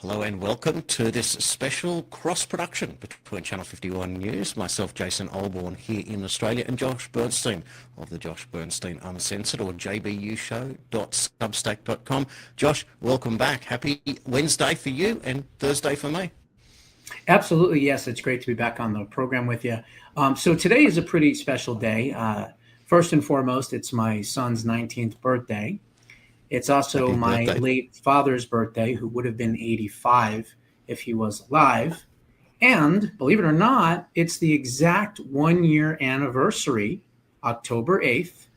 Hello and welcome to this special cross-production between Channel 51 News, myself Jason Olborn here in Australia, and Josh Bernstein of the Josh Bernstein Uncensored or jbushow.substack.com. Josh, welcome back. Happy Wednesday for you and Thursday for me. Absolutely, yes. It's great to be back on the program with you. So today is a pretty special day. First and foremost, it's my son's 19th birthday. It's also Happy my birthday. late father's birthday, who would have been 85 if he was alive. And believe it or not, it's the exact 1 year anniversary, October 8th,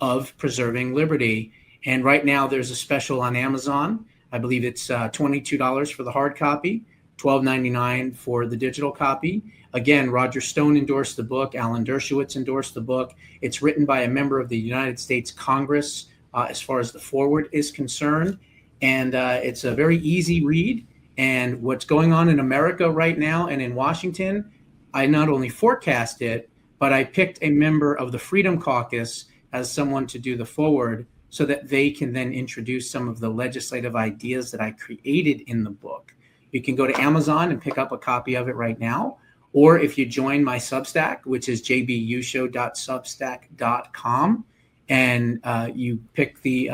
of Preserving Liberty. And right now there's a special on Amazon. I believe it's $22 for the hard copy, $12.99 for the digital copy. Again, Roger Stone endorsed the book. Alan Dershowitz endorsed the book. It's written by a member of the United States Congress as far as the forward is concerned. And it's a very easy read. And what's going on in America right now and in Washington, I not only forecast it, but I picked a member of the Freedom Caucus as someone to do the forward so that they can then introduce some of the legislative ideas that I created in the book. You can go to Amazon and pick up a copy of it right now. Or if you join my Substack, which is jbushow.substack.com, and you pick the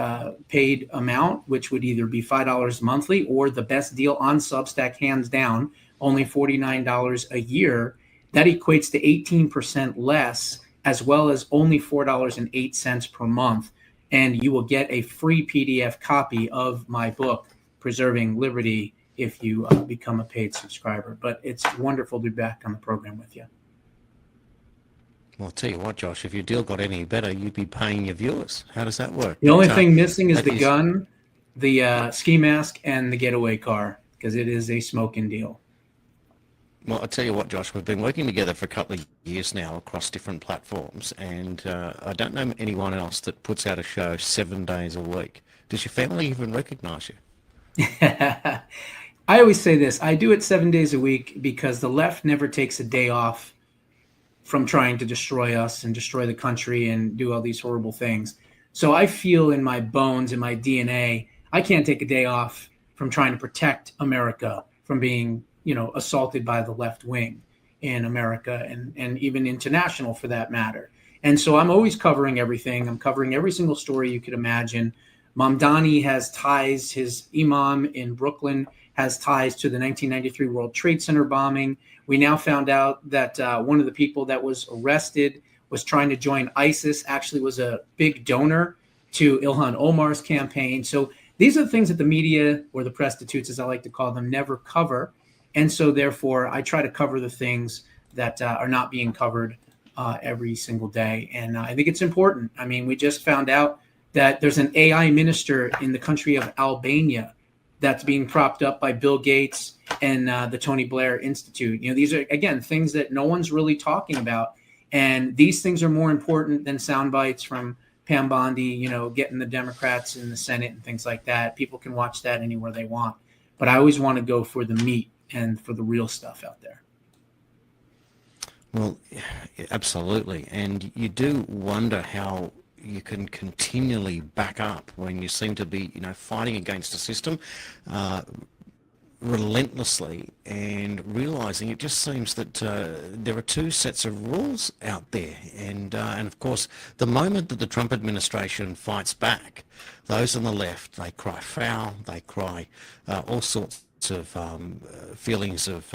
paid amount, which would either be $5 monthly or the best deal on Substack, hands down, only $49 a year. That equates to 18% less, as well as only $4.08 per month. And you will get a free PDF copy of my book, Preserving Liberty, if you become a paid subscriber. But it's wonderful to be back on the program with you. Well, I'll tell you what, Josh, if your deal got any better, you'd be paying your viewers. How does that work? The only thing missing is the gun, the ski mask, and the getaway car, because it is a smoking deal. Well, I'll tell you what, Josh, we've been working together for a couple of years now across different platforms, and I don't know anyone else that puts out a show 7 days a week. Does your family even recognize you? I always say this. I do it 7 days a week because the left never takes a day off from trying to destroy us and destroy the country and do all these horrible things. So I feel in my bones, in my DNA, I can't take a day off from trying to protect America from being, assaulted by the left wing in America and even international for that matter. And so I'm always covering everything. I'm covering every single story you could imagine. Mamdani has ties, his imam in Brooklyn has ties to the 1993 World Trade Center bombing. We now found out that one of the people that was arrested was trying to join ISIS, actually was a big donor to Ilhan Omar's campaign. So these are the things that the media, or the prostitutes, as I like to call them, never cover. And so therefore, I try to cover the things that are not being covered every single day. And I think it's important. I mean, we just found out that there's an AI minister in the country of Albania that's being propped up by Bill Gates and the Tony Blair Institute. These are, again, things that no one's really talking about. And these things are more important than sound bites from Pam Bondi, getting the Democrats in the Senate and things like that. People can watch that anywhere they want. But I always want to go for the meat and for the real stuff out there. Well, absolutely. And you do wonder how you can continually back up when you seem to be, fighting against a system relentlessly and realizing it just seems that there are two sets of rules out there. And of course, the moment that the Trump administration fights back, those on the left, they cry foul, they cry all sorts of feelings of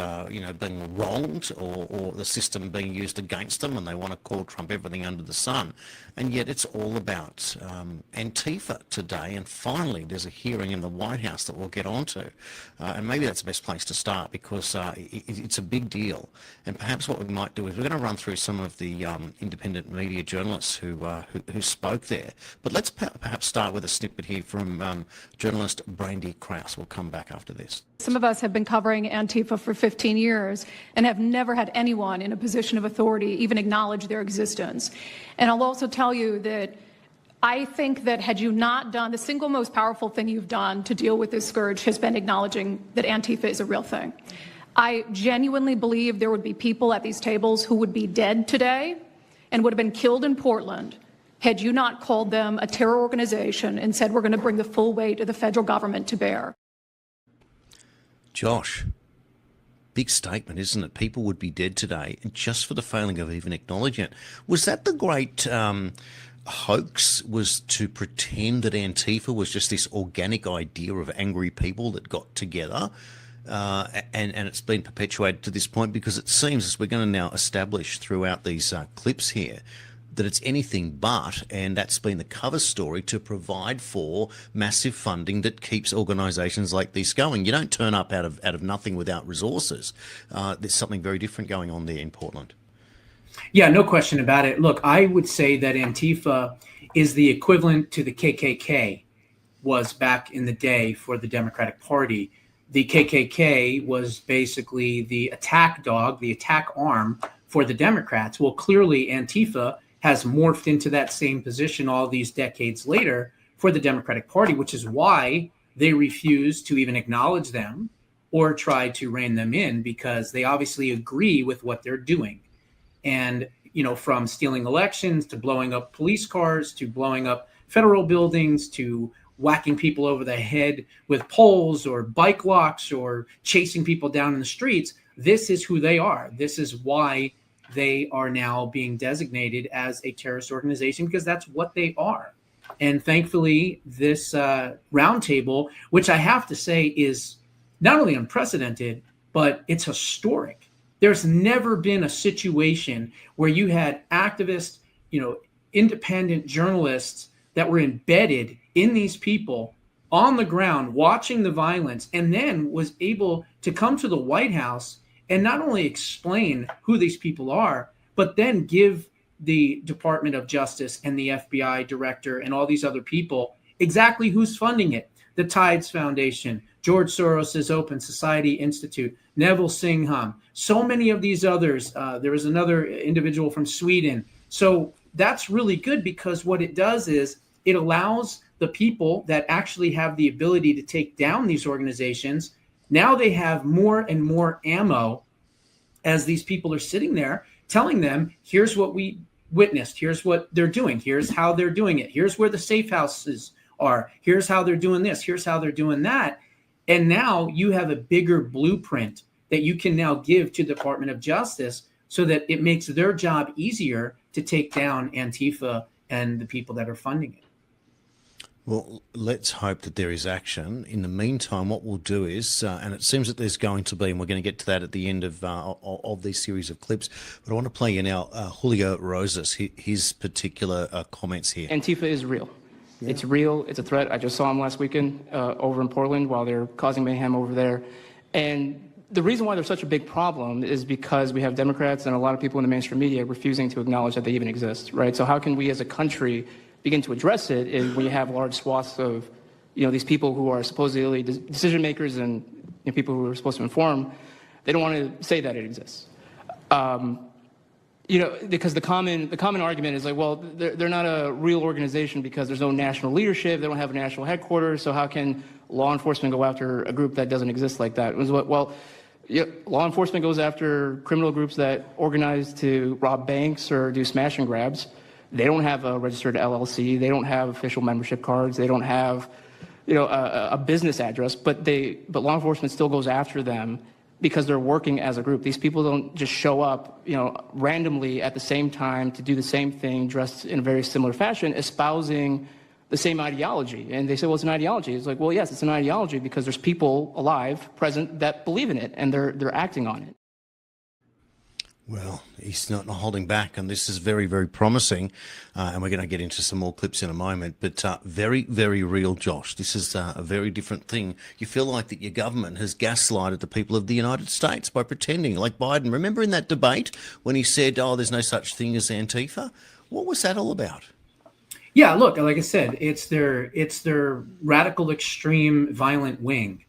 being wronged or the system being used against them, and they want to call Trump everything under the sun. And yet it's all about ANTIFA today, and finally there's a hearing in the White House that we'll get onto, and maybe that's the best place to start because it's a big deal. And perhaps what we might do is we're going to run through some of the independent media journalists who spoke there, but let's perhaps start with a snippet here from journalist Brandy Krause. We'll come back after this. Some of us have been covering Antifa for 15 years and have never had anyone in a position of authority even acknowledge their existence. And I'll also tell you that I think that had you not done, the single most powerful thing you've done to deal with this scourge has been acknowledging that Antifa is a real thing. I genuinely believe there would be people at these tables who would be dead today and would have been killed in Portland had you not called them a terror organization and said we're going to bring the full weight of the federal government to bear. Josh, big statement, isn't it? People would be dead today, and just for the failing of even acknowledging it. Was that the great hoax, was to pretend that Antifa was just this organic idea of angry people that got together? And it's been perpetuated to this point, because it seems, as we're going to now establish throughout these clips here, that it's anything but, and that's been the cover story to provide for massive funding that keeps organisations like this going. You don't turn up out of nothing without resources. There's something very different going on there in Portland. Yeah, no question about it. Look, I would say that Antifa is the equivalent to the KKK was back in the day for the Democratic Party. The KKK was basically the attack dog, the attack arm for the Democrats. Well, clearly Antifa has morphed into that same position all these decades later for the Democratic Party, which is why they refuse to even acknowledge them or try to rein them in, because they obviously agree with what they're doing. And, from stealing elections to blowing up police cars to blowing up federal buildings to whacking people over the head with poles or bike locks or chasing people down in the streets, this is who they are. This is why they are now being designated as a terrorist organization, because that's what they are. And thankfully, this roundtable, which I have to say is not only unprecedented, but it's historic. There's never been a situation where you had activists, independent journalists that were embedded in these people on the ground watching the violence, and then was able to come to the White House and not only explain who these people are, but then give the Department of Justice and the FBI director and all these other people exactly who's funding it. The Tides Foundation, George Soros's Open Society Institute, Neville Singham, so many of these others. There was another individual from Sweden. So that's really good, because what it does is it allows the people that actually have the ability to take down these organizations, now they have more and more ammo as these people are sitting there telling them, here's what we witnessed, here's what they're doing, here's how they're doing it, here's where the safe houses are, here's how they're doing this, here's how they're doing that. And now you have a bigger blueprint that you can now give to the Department of Justice, so that it makes their job easier to take down Antifa and the people that are funding it. Well, let's hope that there is action. In the meantime, what we'll do is, and it seems that there's going to be, and we're going to get to that at the end of this series of clips, but I want to play you now Julio Rosas, his particular comments here. Antifa is real. Yeah. It's real. It's a threat. I just saw him last weekend over in Portland while they're causing mayhem over there. And the reason why there's such a big problem is because we have Democrats and a lot of people in the mainstream media refusing to acknowledge that they even exist, right? So how can we as a country begin to address it if we have large swaths of, these people who are supposedly decision makers and people who are supposed to inform, they don't want to say that it exists. Because the common argument is like, well, they're not a real organization because there's no national leadership, they don't have a national headquarters, so how can law enforcement go after a group that doesn't exist like that? Well, law enforcement goes after criminal groups that organize to rob banks or do smash and grabs. They don't have a registered LLC. They don't have official membership cards. They don't have, a business address. But law enforcement still goes after them because they're working as a group. These people don't just show up, randomly at the same time to do the same thing, dressed in a very similar fashion, espousing the same ideology. And they say, well, it's an ideology. It's like, well, yes, it's an ideology because there's people alive, present, that believe in it, and they're acting on it. Well, he's not holding back, and this is very, very promising. And we're going to get into some more clips in a moment. But very, very real, Josh. This is a very different thing. You feel like that your government has gaslighted the people of the United States by pretending, like Biden. Remember in that debate when he said, oh, there's no such thing as Antifa? What was that all about? Yeah, look, like I said, it's their radical, extreme, violent wing.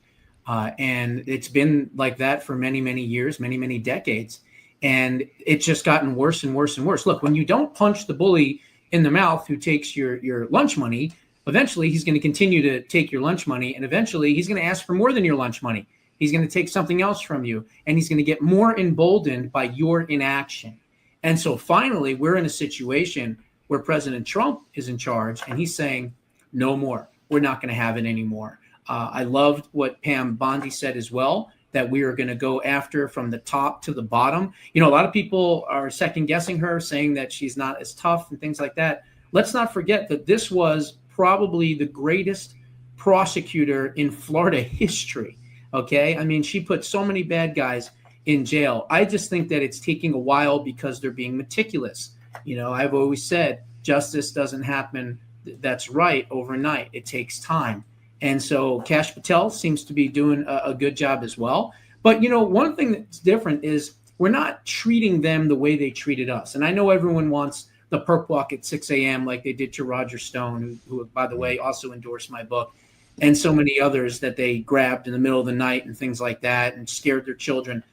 And it's been like that for many, many years, many, many decades. And it's just gotten worse and worse and worse. Look, when you don't punch the bully in the mouth who takes your lunch money, eventually he's going to continue to take your lunch money. And eventually he's going to ask for more than your lunch money. He's going to take something else from you. And he's going to get more emboldened by your inaction. And so finally, we're in a situation where President Trump is in charge and he's saying, no more. We're not going to have it anymore. I loved what Pam Bondi said as well, that we are going to go after from the top to the bottom. You know, a lot of people are second guessing her, saying that she's not as tough and things like that. Let's not forget that this was probably the greatest prosecutor in Florida history. Okay. I mean, she put so many bad guys in jail. I just think that it's taking a while because they're being meticulous. You know, I've always said justice doesn't happen, that's right, overnight. It takes time. And so Kash Patel seems to be doing a good job as well. But, you know, one thing that's different is we're not treating them the way they treated us. And I know everyone wants the perp walk at 6 a.m. like they did to Roger Stone, who, by the way, also endorsed my book, and so many others that they grabbed in the middle of the night and things like that and scared their children.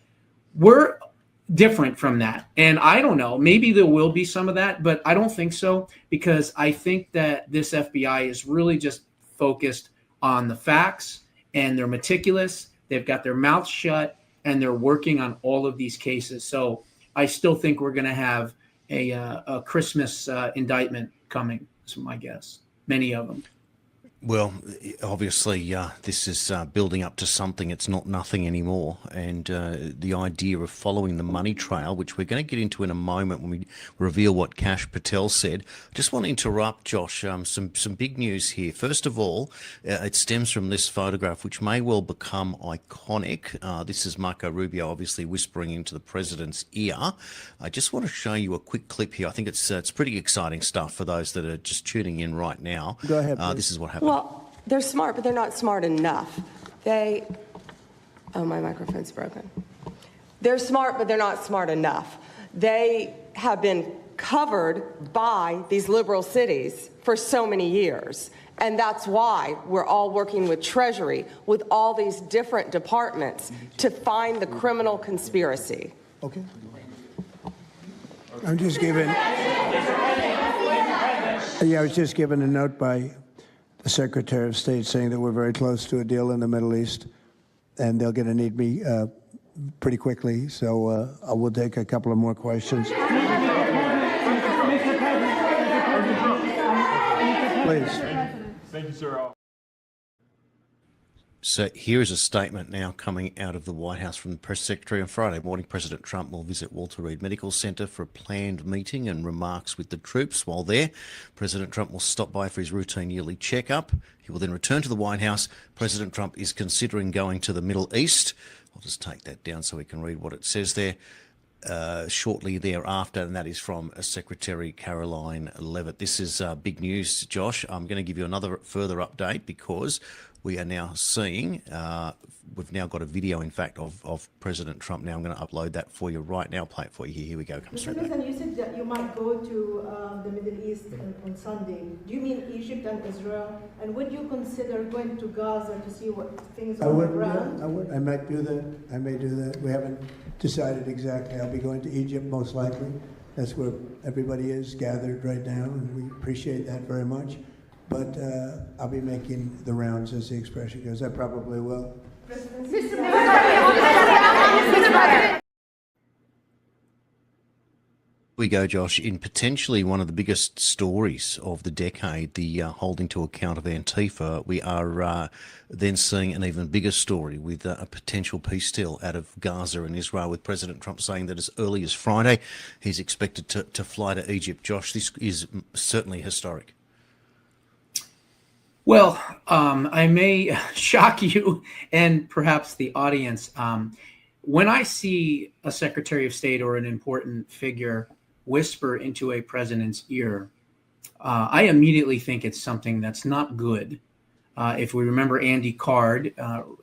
We're different from that. And I don't know, maybe there will be some of that, but I don't think so, because I think that this FBI is really just focused on the facts, and they're meticulous. They've got their mouths shut, and they're working on all of these cases. So I still think we're going to have a Christmas indictment coming. That's my guess. Many of them. Well, obviously, this is building up to something. It's not nothing anymore. And the idea of following the money trail, which we're going to get into in a moment when we reveal what Kash Patel said. I just want to interrupt, Josh, some big news here. First of all, it stems from this photograph, which may well become iconic. This is Marco Rubio, obviously whispering into the president's ear. I just want to show you a quick clip here. I think it's pretty exciting stuff for those that are just tuning in right now. Go ahead, this is what happened. Well, they're smart, but they're not smart enough. Oh, my microphone's broken. They're smart, but they're not smart enough. They have been covered by these liberal cities for so many years. And that's why we're all working with Treasury, with all these different departments, to find the criminal conspiracy. Okay. I'm just given. Yeah, I was just given a note by the Secretary of State saying that we're very close to a deal in the Middle East, and they're going to need me pretty quickly. So I will take a couple of more questions. Please. Thank you, sir. So here is a statement now coming out of the White House from the press secretary. On Friday morning, President Trump will visit Walter Reed Medical Center for a planned meeting and remarks with the troops. While there, President Trump will stop by for his routine yearly checkup. He will then return to the White House. President Trump is considering going to the Middle East. I'll just take that down so we can read what it says there. Shortly thereafter, and that is from Secretary Caroline Leavitt. This is big news, Josh. I'm going to give you another further update because we are now seeing, we've now got a video, in fact, of President Trump. Now I'm going to upload that for you right now, play it for you. Here we go. Come straight back. You said that you might go to the Middle East on Sunday. Do you mean Egypt and Israel? And would you consider going to Gaza to see what things are on the ground? Yeah, I would. I might do that. I may do that. We haven't decided exactly. I'll be going to Egypt most likely. That's where everybody is gathered right now, and we appreciate that very much. But I'll be making the rounds, as the expression goes. I probably will. We go, Josh, in potentially one of the biggest stories of the decade, the holding to account of Antifa. We are then seeing an even bigger story with a potential peace deal out of Gaza and Israel, with President Trump saying that as early as Friday, he's expected to fly to Egypt. Josh, this is certainly historic. Well, I may shock you and perhaps the audience. When I see a Secretary of State or an important figure whisper into a president's ear, I immediately think it's something that's not good. If we remember, Andy Card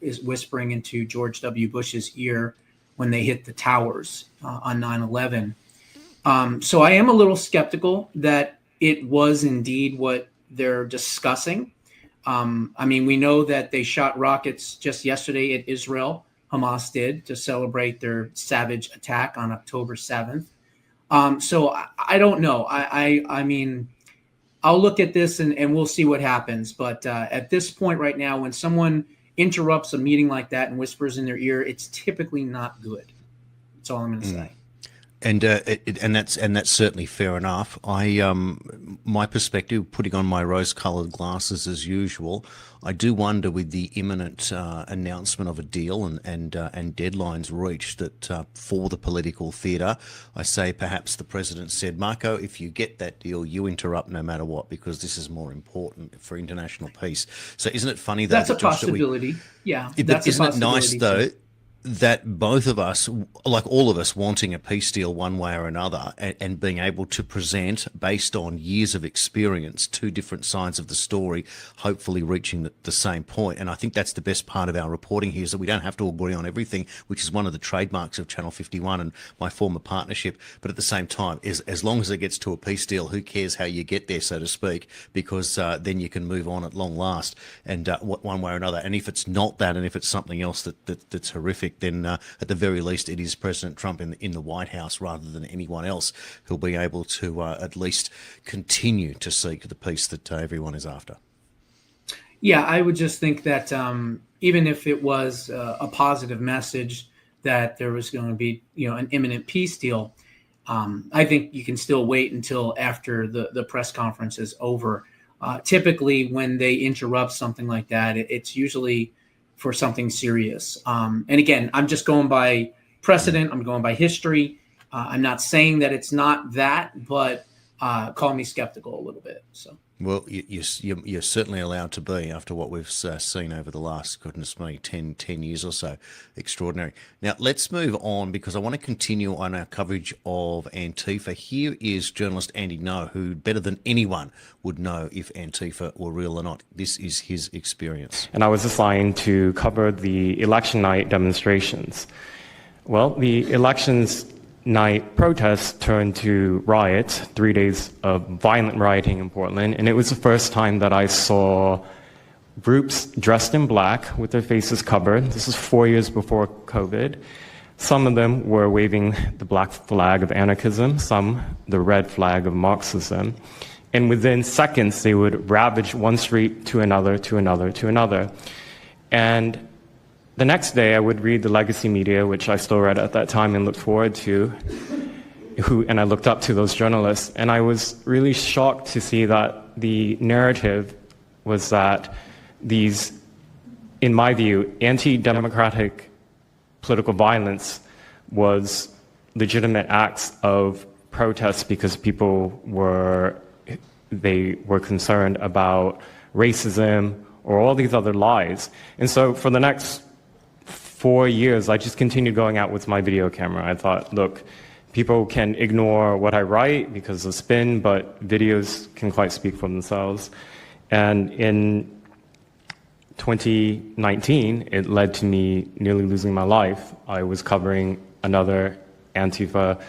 is whispering into George W. Bush's ear when they hit the towers on 9/11. So I am a little skeptical that it was indeed what they're discussing. I mean, we know that they shot rockets just yesterday at Israel, Hamas did, to celebrate their savage attack on October 7th. So I don't know. I mean, I'll look at this and we'll see what happens. But at this point right now, when someone interrupts a meeting like that and whispers in their ear, it's typically not good. That's all I'm going to say. And that's certainly fair enough. My perspective, putting on my rose-coloured glasses as usual, I do wonder with the imminent announcement of a deal and deadlines reached that for the political theatre, I say perhaps the president said, Marco, if you get that deal, you interrupt no matter what, because this is more important for international peace. So isn't it funny though? That's a Josh, possibility. Yeah, but that's isn't a it nice possibility though too. that both of us, like all of us, wanting a peace deal one way or another, and being able to present based on years of experience two different sides of the story, hopefully reaching the same point. And I think that's the best part of our reporting here, is that we don't have to agree on everything, which is one of the trademarks of Channel 51 and my former partnership. But at the same time, as long as it gets to a peace deal, who cares how you get there, so to speak, because then you can move on at long last, and one way or another. And if it's not that, and if it's something else that's horrific, then at the very least it is President Trump in the White House rather than anyone else who'll be able to at least continue to seek the peace that everyone is after. Yeah, I would just think that even if it was a positive message that there was going to be, an imminent peace deal, I think you can still wait until after the press conference is over. Typically, when they interrupt something like that, it's usually for something serious. And again, I'm just going by precedent. I'm going by history. I'm not saying that it's not that, but call me skeptical a little bit. So. Well, you're certainly allowed to be after what we've seen over the last, goodness me, 10 years or so. Extraordinary. Now, let's move on, because I want to continue on our coverage of Antifa. Here is journalist Andy No, who better than anyone would know if Antifa were real or not. This is his experience. And I was assigned to cover the election night demonstrations. Well, the elections night protests turned to riots, 3 days of violent rioting in Portland, and it was the first time that I saw groups dressed in black with their faces covered. This is 4 years before COVID. Some of them were waving the black flag of anarchism, some the red flag of Marxism, and within seconds they would ravage one street to another, to another, to another. And the next day, I would read the legacy media, which I still read at that time and looked forward to, and I looked up to those journalists. And I was really shocked to see that the narrative was that these, in my view, anti-democratic political violence was legitimate acts of protest because people were concerned about racism or all these other lies. And so for the next 4 years, I just continued going out with my video camera. I thought, look, people can ignore what I write because of spin, but videos can quite speak for themselves. And in 2019, it led to me nearly losing my life. I was covering another Antifa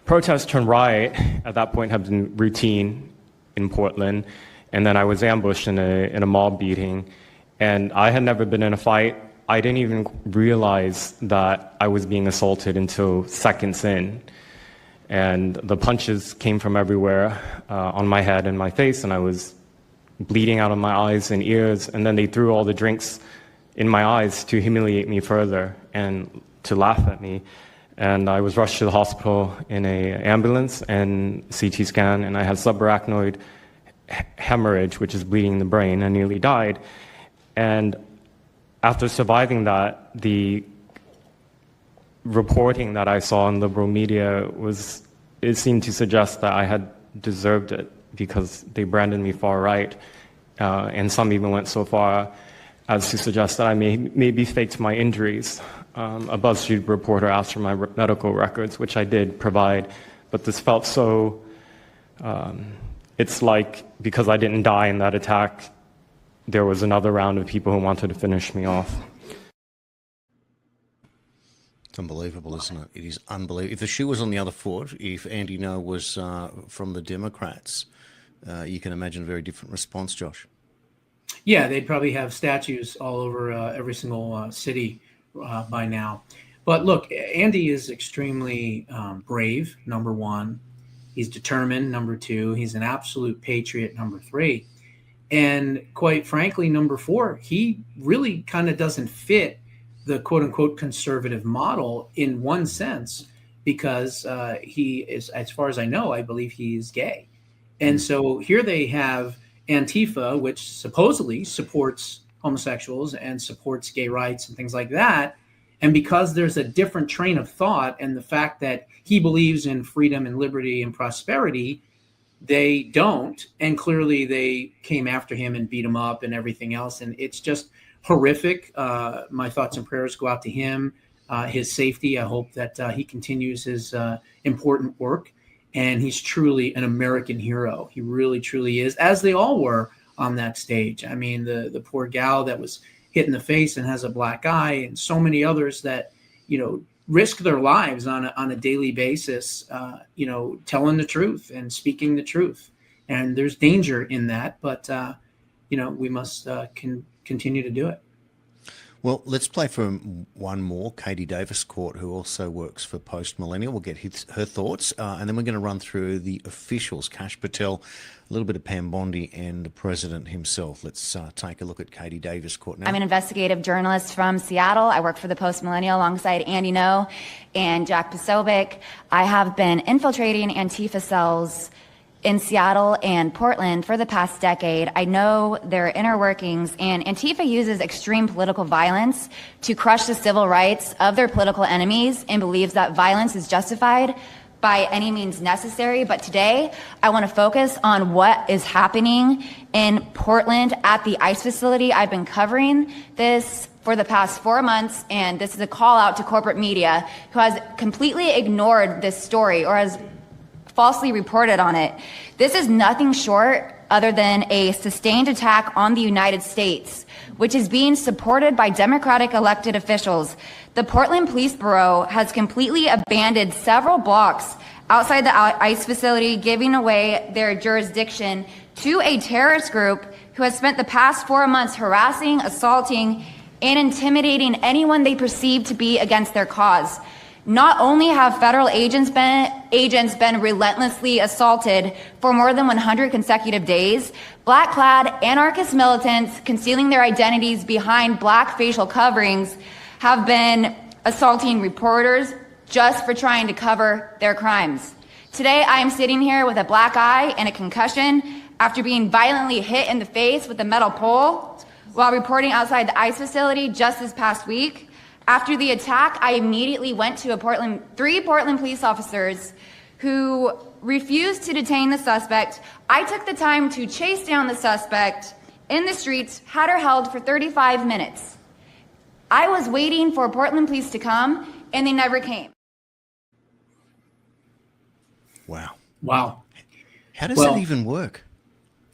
protest turned riot. At that point, had been routine in Portland. And then I was ambushed in a mob beating. And I had never been in a fight. I didn't even realize that I was being assaulted until seconds in. And the punches came from everywhere on my head and my face, and I was bleeding out of my eyes and ears. And then they threw all the drinks in my eyes to humiliate me further and to laugh at me. And I was rushed to the hospital in an ambulance and CT scan, and I had subarachnoid hemorrhage, which is bleeding the brain. I nearly died. And after surviving that, the reporting that I saw in liberal media it seemed to suggest that I had deserved it because they branded me far right. And some even went so far as to suggest that I maybe faked my injuries. A BuzzFeed reporter asked for my medical records, which I did provide, but this felt so, it's like because I didn't die in that attack, there was another round of people who wanted to finish me off. It's unbelievable, isn't it? It is unbelievable. If the shoe was on the other foot, if Andy No was from the Democrats, you can imagine a very different response, Josh. Yeah, they'd probably have statues all over every single city by now. But look, Andy is extremely brave, number one. He's determined, number two. He's an absolute patriot, number three. And quite frankly, number four, he really kind of doesn't fit the quote unquote conservative model in one sense, because he is, as far as I know, I believe he is gay. And so here they have Antifa, which supposedly supports homosexuals and supports gay rights and things like that. And because there's a different train of thought and the fact that he believes in freedom and liberty and prosperity, they don't. And clearly they came after him and beat him up and everything else. And it's just horrific. My thoughts and prayers go out to him, his safety. I hope that he continues his important work. And he's truly an American hero. He really, truly is, as they all were on that stage. I mean, the poor gal that was hit in the face and has a black eye, and so many others that, risk their lives on a daily basis, telling the truth and speaking the truth. And there's danger in that, but, we must continue to do it. Well, let's play for one more. Katie Davis-Court, who also works for Post Millennial. We'll get her thoughts, and then we're going to run through the officials, Kash Patel, a little bit of Pam Bondi, and the president himself. Let's take a look at Katie Davis-Court now. I'm an investigative journalist from Seattle. I work for the Post Millennial alongside Andy No and Jack Posobiec. I have been infiltrating Antifa cells in Seattle and Portland for the past decade. I know their inner workings, and Antifa uses extreme political violence to crush the civil rights of their political enemies and believes that violence is justified by any means necessary. But today, I want to focus on what is happening in Portland at the ICE facility. I've been covering this for the past 4 months, and this is a call out to corporate media who has completely ignored this story or has falsely reported on it. This is nothing short other than a sustained attack on the United States, which is being supported by Democratic elected officials. The Portland Police Bureau has completely abandoned several blocks outside the ICE facility, giving away their jurisdiction to a terrorist group who has spent the past 4 months harassing, assaulting, and intimidating anyone they perceive to be against their cause. Not only have federal agents been relentlessly assaulted for more than 100 consecutive days, black-clad anarchist militants concealing their identities behind black facial coverings have been assaulting reporters just for trying to cover their crimes. Today, I am sitting here with a black eye and a concussion after being violently hit in the face with a metal pole while reporting outside the ICE facility just this past week. After the attack, I immediately went to three Portland police officers who refused to detain the suspect. I took the time to chase down the suspect in the streets, had her held for 35 minutes. I was waiting for Portland police to come, and they never came. Wow. How does that even work?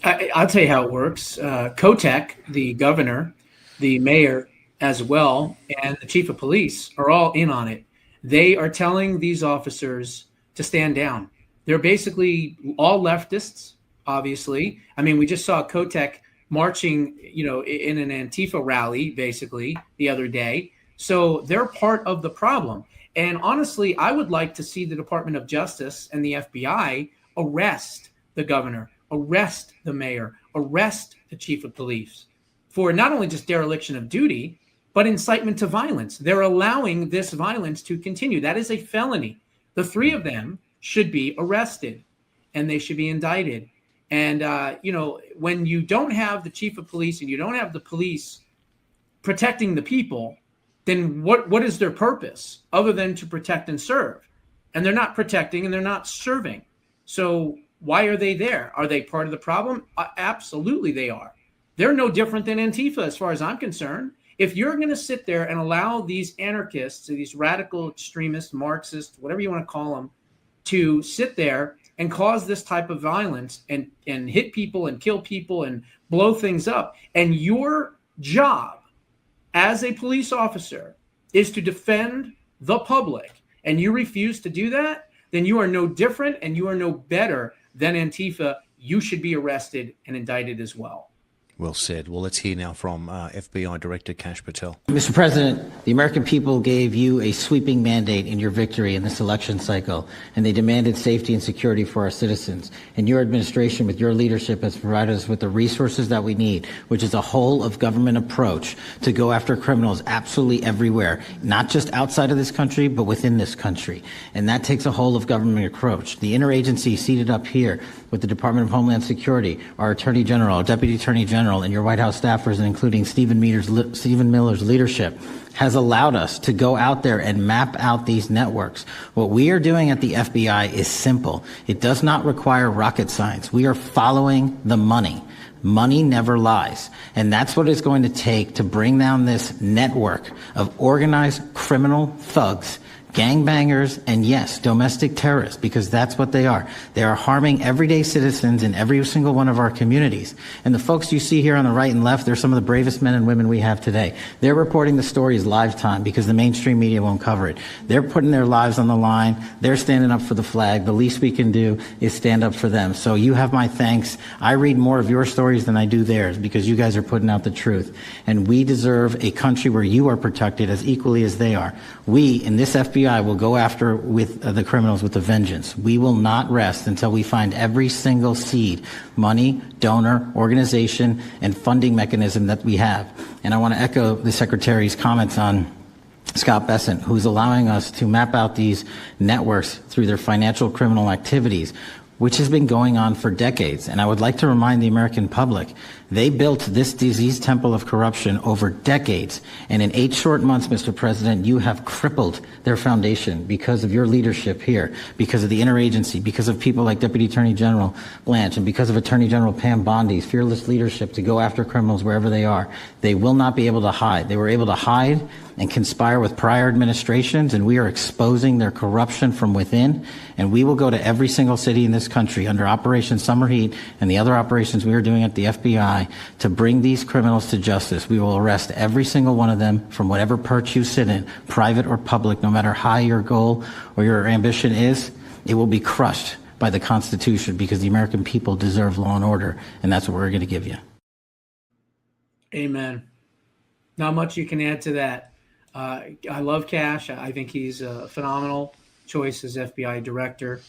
I'll tell you how it works. Kotek, the governor, the mayor, as well, and the chief of police are all in on it. They are telling these officers to stand down. They're basically all leftists, obviously. I mean, we just saw Kotek marching, in an Antifa rally, basically, the other day. So they're part of the problem. And honestly, I would like to see the Department of Justice and the FBI arrest the governor, arrest the mayor, arrest the chief of police for not only just dereliction of duty, but incitement to violence. They're allowing this violence to continue. That is a felony. The three of them should be arrested and they should be indicted. And, when you don't have the chief of police and you don't have the police protecting the people, then what is their purpose other than to protect and serve? And they're not protecting and they're not serving. So why are they there? Are they part of the problem? Absolutely they are. They're no different than Antifa as far as I'm concerned. If you're going to sit there and allow these anarchists, these radical extremists, Marxists, whatever you want to call them, to sit there and cause this type of violence and hit people and kill people and blow things up, and your job as a police officer is to defend the public, and you refuse to do that, then you are no different and you are no better than Antifa. You should be arrested and indicted as well. Well said. Well, let's hear now from FBI Director Kash Patel. Mr. President, the American people gave you a sweeping mandate in your victory in this election cycle, and they demanded safety and security for our citizens. And your administration, with your leadership, has provided us with the resources that we need, which is a whole of government approach to go after criminals absolutely everywhere, not just outside of this country, but within this country. And that takes a whole of government approach. The interagency seated up here with the Department of Homeland Security, our Attorney General, our Deputy Attorney General, and your White House staffers, and including Stephen Miller's leadership, has allowed us to go out there and map out these networks. What we are doing at the FBI is simple. It does not require rocket science. We are following the money. Money never lies. And that's what it's going to take to bring down this network of organized criminal thugs, gangbangers, and yes, domestic terrorists, because that's what they are. They are harming everyday citizens in every single one of our communities. And the folks you see here on the right and left, they're some of the bravest men and women we have today. They're reporting the stories live time because the mainstream media won't cover it. They're putting their lives on the line. They're standing up for the flag. The least we can do is stand up for them. So you have my thanks. I read more of your stories than I do theirs because you guys are putting out the truth. And we deserve a country where you are protected as equally as they are. We, in this FBI, will go after with the criminals with a vengeance. We will not rest until we find every single seed, money, donor, organization, and funding mechanism that we have. And I want to echo the Secretary's comments on Scott Bessent, who's allowing us to map out these networks through their financial criminal activities, which has been going on for decades. And I would like to remind the American public, they built this disease temple of corruption over decades. And in 8 short months, Mr. President, you have crippled their foundation because of your leadership here, because of the interagency, because of people like Deputy Attorney General Blanche, and because of Attorney General Pam Bondi's fearless leadership to go after criminals wherever they are. They will not be able to hide. They were able to hide and conspire with prior administrations, and we are exposing their corruption from within. And we will go to every single city in this country under Operation Summer Heat and the other operations we are doing at the FBI to bring these criminals to justice. We will arrest every single one of them from whatever perch you sit in, private or public, no matter how your goal or your ambition is. It will be crushed by the Constitution because the American people deserve law and order, and that's what we're going to give you. Amen. Not much you can add to that. I love Kash. I think he's a phenomenal choice as FBI director.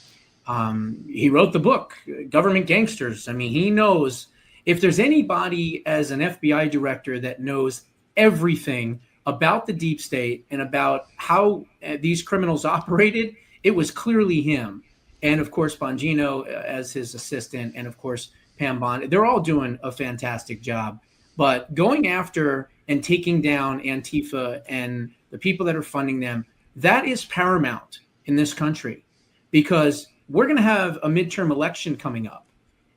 He wrote the book, Government Gangsters. I mean, he knows if there's anybody as an FBI director that knows everything about the deep state and about how these criminals operated, it was clearly him. And of course, Bongino as his assistant, and of course, Pam Bond. They're all doing a fantastic job. But going after and taking down Antifa and the people that are funding them, that is paramount in this country, because we're going to have a midterm election coming up.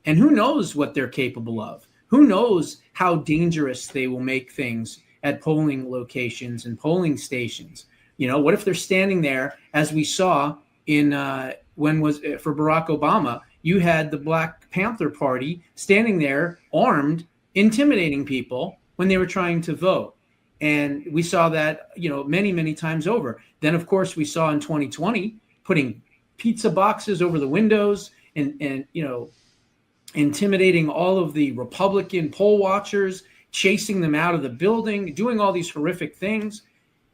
And who knows what they're capable of? Who knows how dangerous they will make things at polling locations and polling stations? You know, what if they're standing there, as we saw in for Barack Obama, you had the Black Panther Party standing there armed, intimidating people when they were trying to vote. And we saw that, you know, many, many times over. Then, of course, we saw in 2020 putting pizza boxes over the windows and you know, intimidating all of the Republican poll watchers, chasing them out of the building, doing all these horrific things.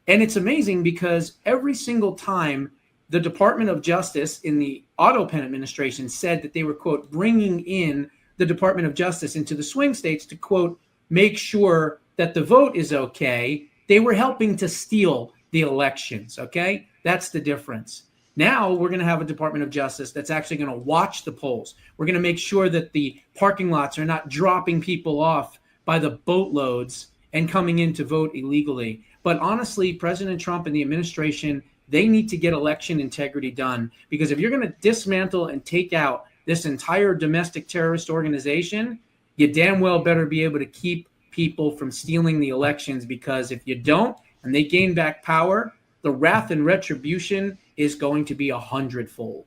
And it's amazing because every single time the Department of Justice in the Otto Penn administration said that they were, quote, bringing in the Department of Justice into the swing states to, quote, make sure that the vote is okay, they were helping to steal the elections, okay? That's the difference. Now we're going to have a Department of Justice that's actually going to watch the polls. We're going to make sure that the parking lots are not dropping people off by the boatloads and coming in to vote illegally. But honestly, President Trump and the administration, they need to get election integrity done, because if you're going to dismantle and take out this entire domestic terrorist organization, you damn well better be able to keep people from stealing the elections, because if you don't and they gain back power, the wrath and retribution is going to be 100-fold.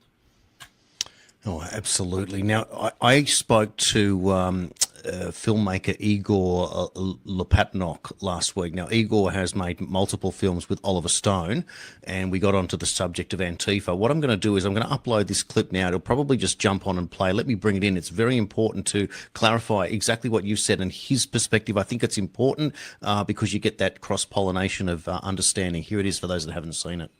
Oh, absolutely. Now, I spoke to filmmaker Igor Lopatnok last week. Now, Igor has made multiple films with Oliver Stone, and we got onto the subject of Antifa. What I'm going to do is I'm going to upload this clip now. It'll probably just jump on and play. Let me bring it in. It's very important to clarify exactly what you said and his perspective. I think it's important because you get that cross-pollination of understanding. Here it is for those that haven't seen it.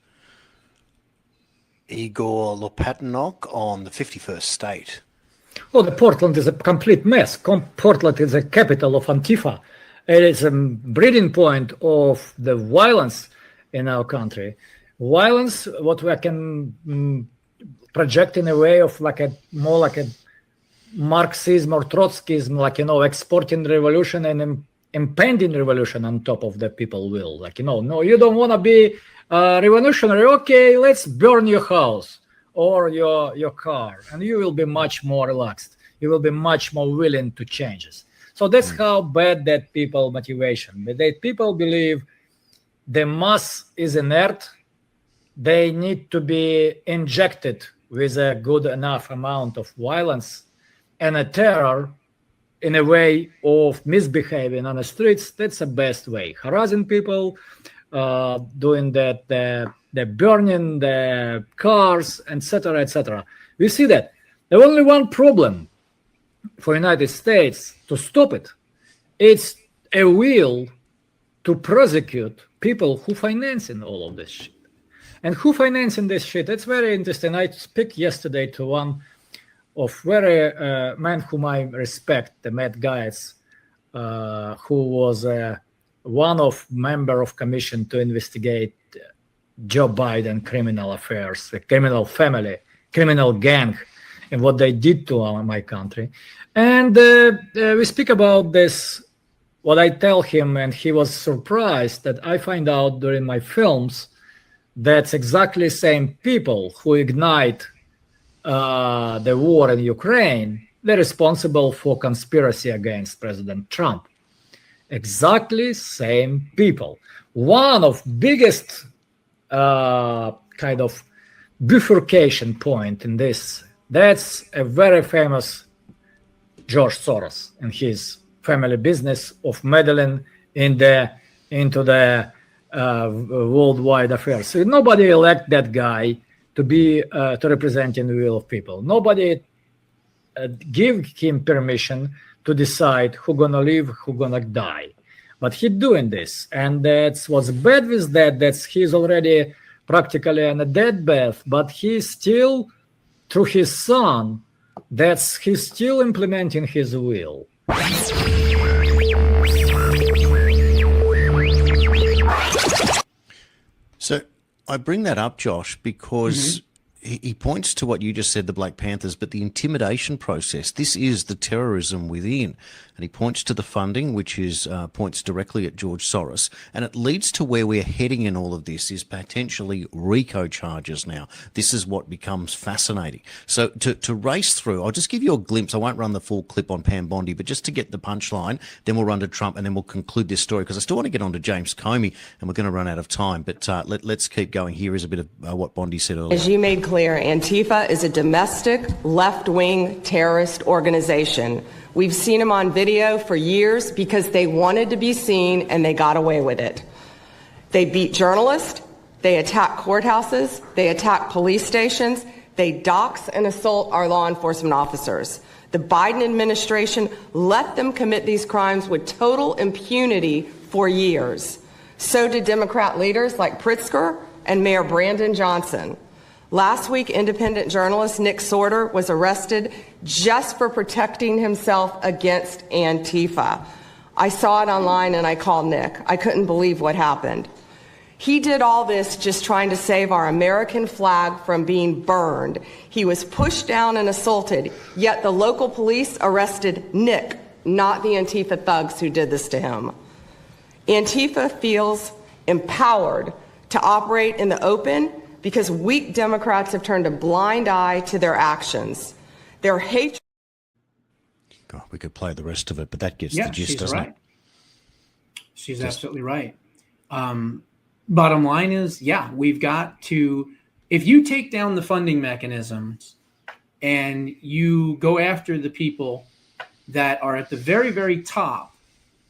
Igor Lopatnok on the 51st state. Oh, the Portland is a complete mess. Portland is the capital of Antifa. It is a breeding point of the violence in our country. Violence, what we can project in a way of more like a Marxism or Trotskyism, exporting revolution and impending revolution on top of the people will. No, you don't want to be revolutionary. Okay, let's burn your house or your car, and you will be much more relaxed. You will be much more willing to change it. So that's how bad that people motivation. But that people believe the mass is inert. They need to be injected with a good enough amount of violence and a terror in a way of misbehaving on the streets. That's the best way. Harassing people, doing that, the burning the cars, etc., etc. We see that. The only one problem for United States to stop it, it's a will to prosecute people who financing all of this shit. And who financing this shit? It's very interesting. I speak yesterday to one of very man whom I respect, the Matt Gaetz, who was one of member of commission to investigate Joe Biden criminal affairs, the criminal family, criminal gang, and what they did to my country. And we speak about this, what I tell him, and he was surprised that I find out during my films that's exactly same people who ignite the war in Ukraine, they're responsible for conspiracy against President Trump. Exactly same people. One of biggest kind of bifurcation point in this, that's a very famous George Soros and his family business of meddling into the worldwide affairs. So nobody elect that guy to be to represent in the will of people. Nobody give him permission to decide who gonna live, who gonna die. But he doing this, and that's what's bad with that. That's he's already practically on a deathbed, but he's still, through his son, he's still implementing his will. So I bring that up, Josh, because he points to what you just said, the Black Panthers, but the intimidation process, this is the terrorism within. And he points to the funding, which is points directly at George Soros. And it leads to where we're heading in all of this is potentially Rico charges now. This is what becomes fascinating. So to race through, I'll just give you a glimpse. I won't run the full clip on Pam Bondi, but just to get the punchline, then we'll run to Trump, and then we'll conclude this story, because I still want to get on to James Comey, and we're going to run out of time. But let's keep going. Here is a bit of what Bondi said earlier. As you made clear, Antifa is a domestic left-wing terrorist organization. We've seen them on video for years because they wanted to be seen and they got away with it. They beat journalists, they attack courthouses, they attack police stations, they dox and assault our law enforcement officers. The Biden administration let them commit these crimes with total impunity for years. So did Democrat leaders like Pritzker and Mayor Brandon Johnson. Last week, independent journalist Nick Sorter was arrested just for protecting himself against Antifa. I saw it online and I called Nick. I couldn't believe what happened. He did all this just trying to save our American flag from being burned. He was pushed down and assaulted, yet the local police arrested Nick, not the Antifa thugs who did this to him. Antifa feels empowered to operate in the open because weak Democrats have turned a blind eye to their actions. Their hatred. God, we could play the rest of it, but that gets the gist, doesn't it? She's absolutely right. Bottom line is, we've got to, if you take down the funding mechanisms and you go after the people that are at the very, very top,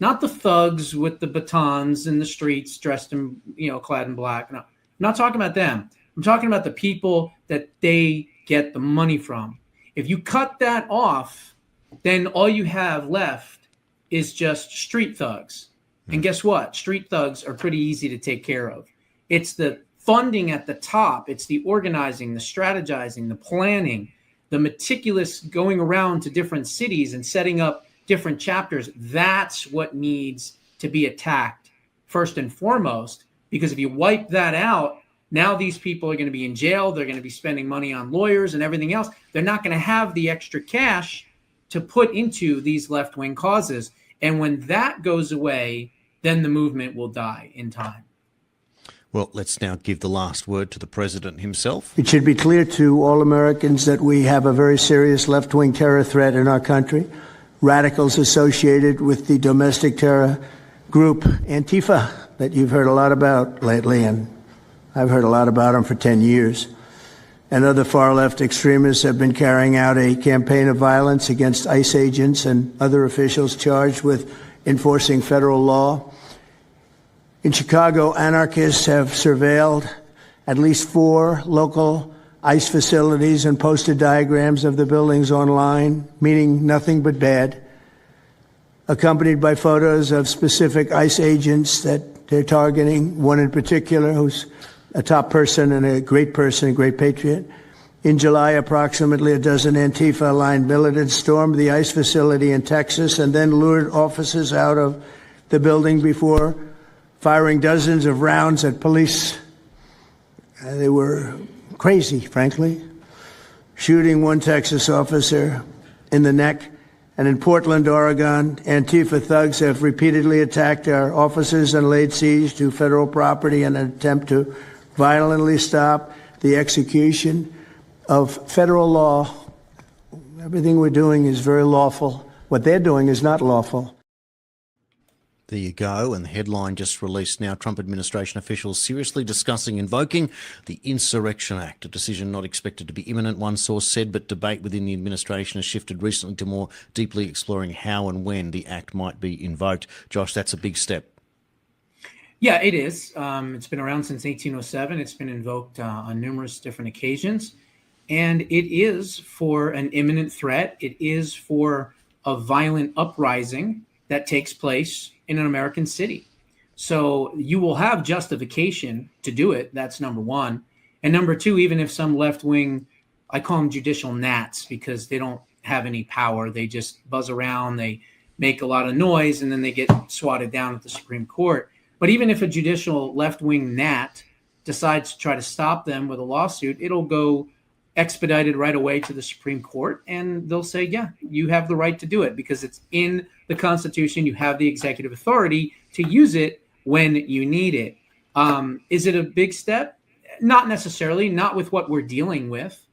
not the thugs with the batons in the streets dressed in, clad in black. No, I'm not talking about them. I'm talking about the people that they get the money from. If you cut that off, then all you have left is just street thugs. And guess what? Street thugs are pretty easy to take care of. It's the funding at the top. It's the organizing, the strategizing, the planning, the meticulous going around to different cities and setting up different chapters. That's what needs to be attacked first and foremost, because if you wipe that out, now these people are going to be in jail. They're going to be spending money on lawyers and everything else. They're not going to have the extra cash to put into these left-wing causes. And when that goes away, then the movement will die in time. Well, let's now give the last word to the president himself. It should be clear to all Americans that we have a very serious left-wing terror threat in our country. Radicals associated with the domestic terror group ANTIFA that you've heard a lot about lately, and I've heard a lot about them for 10 years. And other far-left extremists have been carrying out a campaign of violence against ICE agents and other officials charged with enforcing federal law. In Chicago, anarchists have surveilled at least 4 local ICE facilities and posted diagrams of the buildings online, meaning nothing but bad, accompanied by photos of specific ICE agents that they're targeting, one in particular who's a top person and a great patriot. In July, approximately a dozen Antifa-aligned militants stormed the ICE facility in Texas and then lured officers out of the building before firing dozens of rounds at police. They were crazy, frankly, shooting one Texas officer in the neck. And in Portland, Oregon, Antifa thugs have repeatedly attacked our officers and laid siege to federal property in an attempt to violently stop the execution of federal law. Everything we're doing is very lawful. What they're doing is not lawful. There you go. And the headline just released now, Trump administration officials seriously discussing invoking the Insurrection Act, a decision not expected to be imminent, one source said, but debate within the administration has shifted recently to more deeply exploring how and when the act might be invoked. Josh, that's a big step. Yeah, it is. It's been around since 1807. It's been invoked on numerous different occasions. And it is for an imminent threat. It is for a violent uprising that takes place in an American city. So you will have justification to do it. That's number one. And number two, even if some left-wing, I call them judicial gnats because they don't have any power. They just buzz around, they make a lot of noise, and then they get swatted down at the Supreme Court. But even if a judicial left-wing gnat decides to try to stop them with a lawsuit, it'll go expedited right away to the Supreme Court, and they'll say, yeah, you have the right to do it because it's in the Constitution. You have the executive authority to use it when you need it. Is it a big step? Not necessarily, not with what we're dealing with.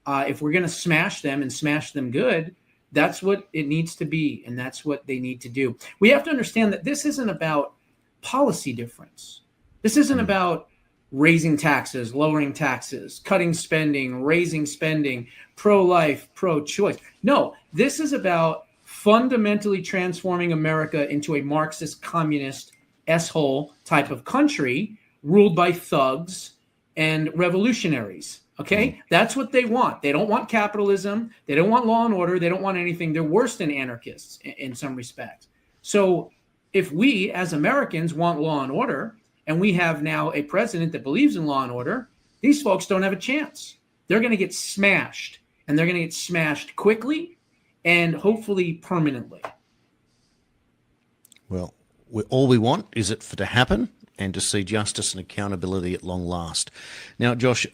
If we're going to smash them and smash them good, that's what it needs to be, and that's what they need to do. We have to understand that this isn't about policy difference. This isn't about raising taxes, lowering taxes, cutting spending, raising spending, pro-life, pro-choice. No, this is about fundamentally transforming America into a Marxist, communist, S-hole type of country ruled by thugs and revolutionaries. Okay? That's what they want. They don't want capitalism. They don't want law and order. They don't want anything. They're worse than anarchists in some respects. So if we as Americans want law and order, and we have now a president that believes in law and order, these folks don't have a chance. They're going to get smashed, and they're going to get smashed quickly and hopefully permanently. Well, all we want is it to happen and to see justice and accountability at long last. Now, Josh,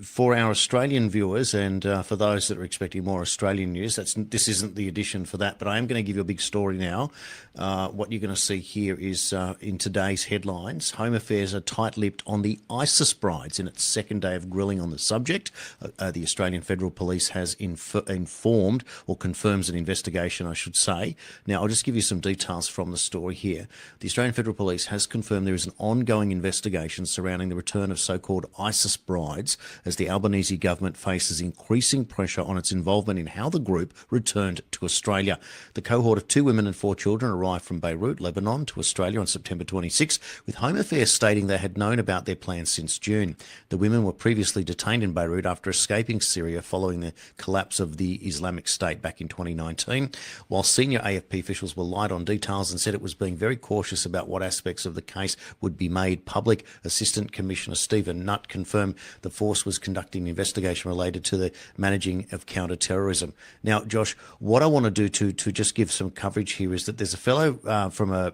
for our Australian viewers and for those that are expecting more Australian news, this isn't the edition for that, but I am going to give you a big story now. What you're going to see here is in today's headlines, Home Affairs are tight-lipped on the ISIS brides in its second day of grilling on the subject. The Australian Federal Police has informed, or confirms an investigation, I should say. Now, I'll just give you some details from the story here. The Australian Federal Police has confirmed there is an an ongoing investigation surrounding the return of so-called ISIS brides as the Albanese government faces increasing pressure on its involvement in how the group returned to Australia. The cohort of 2 women and 4 children arrived from Beirut, Lebanon, to Australia on September 26, with Home Affairs stating they had known about their plans since June. The women were previously detained in Beirut after escaping Syria following the collapse of the Islamic State back in 2019, while senior AFP officials were light on details and said it was being very cautious about what aspects of the case would be made public. Assistant Commissioner Stephen Nutt confirmed the force was conducting an investigation related to the managing of counter-terrorism. Now, Josh, what I want to do to just give some coverage here is that there's a fellow from a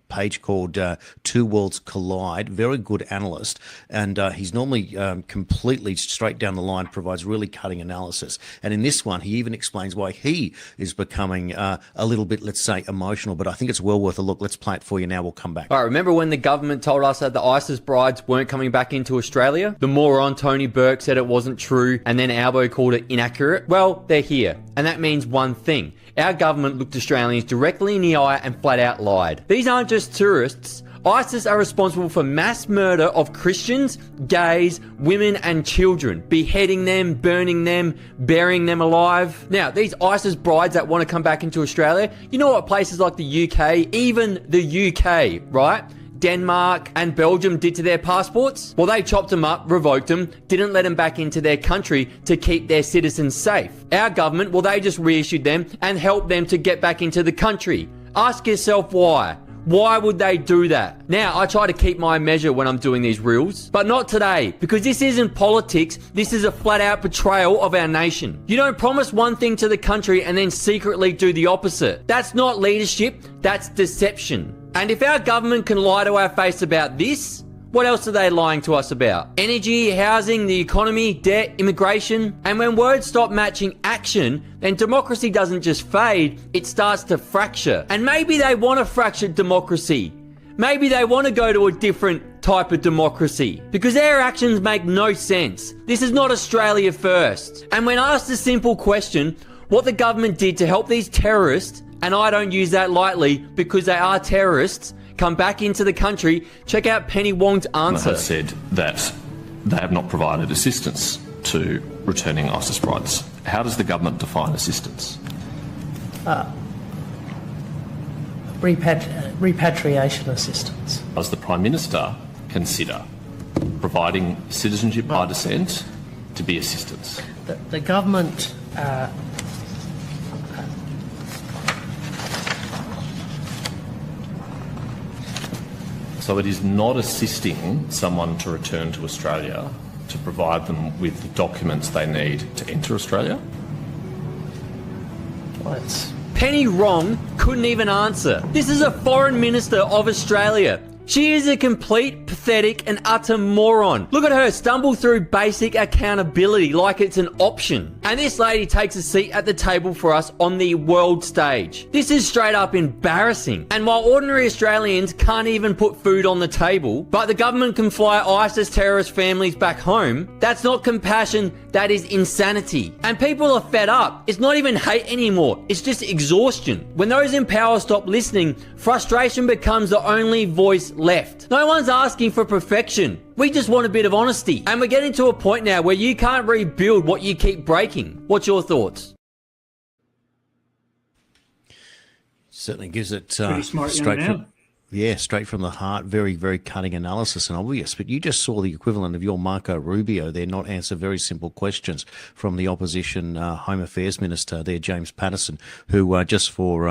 page called Two Worlds Collide, very good analyst, and he's normally completely straight down the line, provides really cutting analysis. And in this one, he even explains why he is becoming a little bit, let's say, emotional, but I think it's well worth a look. Let's play it for you now. We'll come back. All right, remember when the government told us that the ISIS brides weren't coming back into Australia? The moron Tony Burke said it wasn't true, and then Albo called it inaccurate. Well, they're here, and that means one thing. Our government looked Australians directly in the eye and flat out lied. These aren't just tourists. ISIS are responsible for mass murder of Christians, gays, women and children, beheading them, burning them, burying them alive. Now, these ISIS brides that want to come back into Australia, you know what places like the UK, even the UK, right? Denmark and Belgium did to their passports? Well, they chopped them up, revoked them, didn't let them back into their country to keep their citizens safe. Our government, well, they just reissued them and helped them to get back into the country. Ask yourself why. Why would they do that? Now, I try to keep my measure when I'm doing these reels, but not today, because this isn't politics, this is a flat-out betrayal of our nation. You don't promise one thing to the country and then secretly do the opposite. That's not leadership, that's deception. And if our government can lie to our face about this, what else are they lying to us about? Energy, housing, the economy, debt, immigration. And when words stop matching action, then democracy doesn't just fade, it starts to fracture. And maybe they want a fractured democracy. Maybe they want to go to a different type of democracy because their actions make no sense. This is not Australia first. And when asked a simple question, what the government did to help these terrorists, and I don't use that lightly because they are terrorists, come back into the country, check out Penny Wong's answer. They have said that they have not provided assistance to returning ISIS brides. How does the government define assistance? Repatriation assistance. Does the Prime Minister consider providing citizenship by descent to be assistance? The government... So it is not assisting someone to return to Australia to provide them with the documents they need to enter Australia? Penny Wong couldn't even answer. This is a Foreign Minister of Australia. She is a complete, pathetic and utter moron. Look at her stumble through basic accountability like it's an option. And this lady takes a seat at the table for us on the world stage. This is straight up embarrassing. And while ordinary Australians can't even put food on the table, but the government can fly ISIS terrorist families back home, that's not compassion, that is insanity. And people are fed up. It's not even hate anymore, it's just exhaustion. When those in power stop listening, frustration becomes the only voice left. No one's asking for perfection. We just want a bit of honesty. And we're getting to a point now where you can't rebuild what you keep breaking. What's your thoughts? Certainly gives it Pretty smart young man. Straight from the heart. Very, very cutting analysis and obvious. But you just saw the equivalent of your Marco Rubio there not answer very simple questions from the opposition Home Affairs Minister there, James Patterson, who just for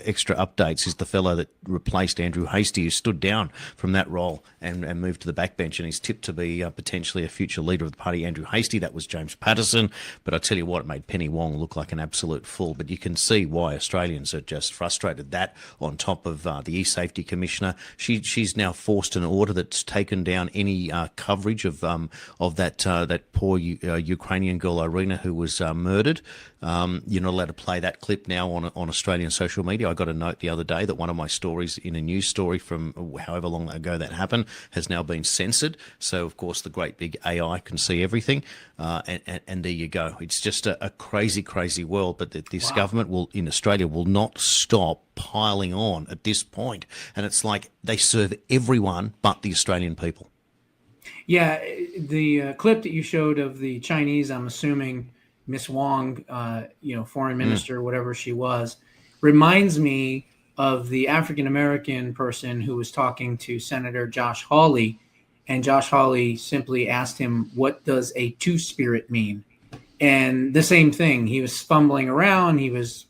extra updates is the fellow that replaced Andrew Hastie, who stood down from that role and moved to the backbench, and he's tipped to be potentially a future leader of the party. Andrew Hastie, that was James Patterson. But I tell you what, it made Penny Wong look like an absolute fool. But you can see why Australians are just frustrated. That on top of the Safety Commissioner, she's now forced an order that's taken down any coverage of that poor Ukrainian girl Irina who was murdered. You're not allowed to play that clip now on Australian social media. I got a note the other day that one of my stories in a news story from however long ago that happened has now been censored. So of course the great big AI can see everything, and there you go. It's just a crazy world. But this government in Australia will not stop piling on at this point, and it's like they serve everyone but the Australian people. Yeah, the clip that you showed of the Chinese, I'm assuming Miss Wong, foreign minister, whatever she was, reminds me of the African American person who was talking to Senator Josh Hawley, and Josh Hawley simply asked him, "What does a two-spirit mean?" And the same thing, he was fumbling around, he was,